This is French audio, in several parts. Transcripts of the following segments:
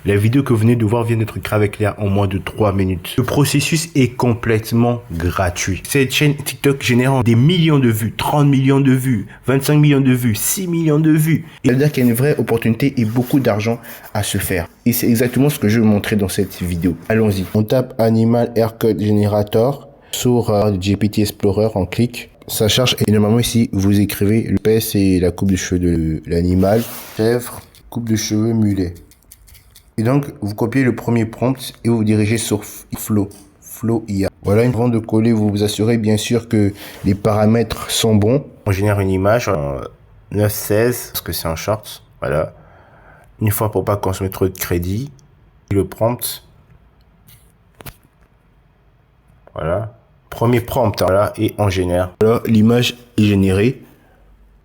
La vidéo que vous venez de voir vient d'être créée avec l'IA en moins de 3 minutes. Le processus est complètement gratuit. Cette chaîne TikTok génère des millions de vues, 30 millions de vues, 25 millions de vues, 6 millions de vues. Ça veut dire qu'il y a une vraie opportunité et beaucoup d'argent à se faire. Et c'est exactement ce que je vais vous montrer dans cette vidéo. Allons-y. On tape Animal Haircut Generator sur GPT Explorer, on clique. Ça charge et normalement ici vous écrivez le PS et la coupe de cheveux de l'animal, chèvre, coupe de cheveux mulet. Et donc vous copiez le premier prompt et vous vous dirigez sur Flow IA. Voilà, avant de coller, vous vous assurez bien sûr que les paramètres sont bons. On génère une image en 9:16 parce que c'est un short. Voilà. Une fois pour pas consommer trop de crédit. Le prompt. Voilà. Premier prompt, voilà, et on génère. Voilà, l'image est générée.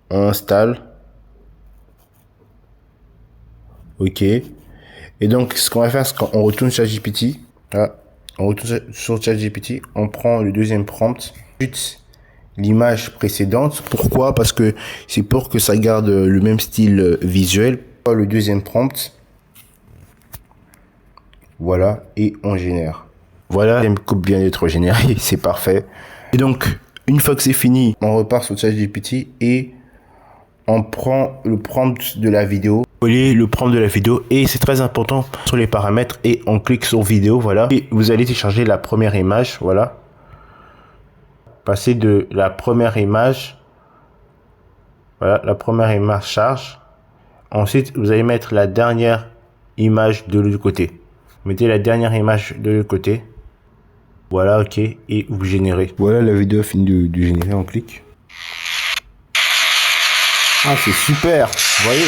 On installe. Ok. Et donc, ce qu'on va faire, c'est qu'on retourne sur ChatGPT. Voilà. On retourne sur ChatGPT. On prend le deuxième prompt. Ensuite, l'image précédente. Pourquoi? Parce que c'est pour que ça garde le même style visuel. Le deuxième prompt. Voilà. Et on génère. Voilà, la coupe vient d'être générée, c'est parfait. Et donc, une fois que c'est fini, on repart sur ChatGPT et on prend le prompt de la vidéo. Coller le prompt de la vidéo et c'est très important sur les paramètres et on clique sur vidéo, voilà. Et vous allez télécharger la première image, voilà. Passer de la première image, voilà, la première image charge. Ensuite, vous allez mettre la dernière image de l'autre côté. Mettez la dernière image de l'autre côté. Voilà, ok, et vous générez. Voilà, la vidéo finit de générer, on clique. Ah, c'est super, vous voyez.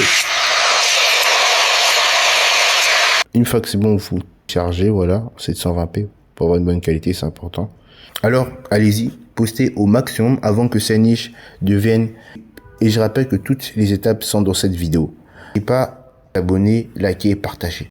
Une fois que c'est bon, vous chargez, voilà, 720p, pour avoir une bonne qualité, c'est important. Alors, allez-y, postez au maximum avant que sa niche devienne... Et je rappelle que toutes les étapes sont dans cette vidéo. N'oubliez pas d'abonner, liker et partager.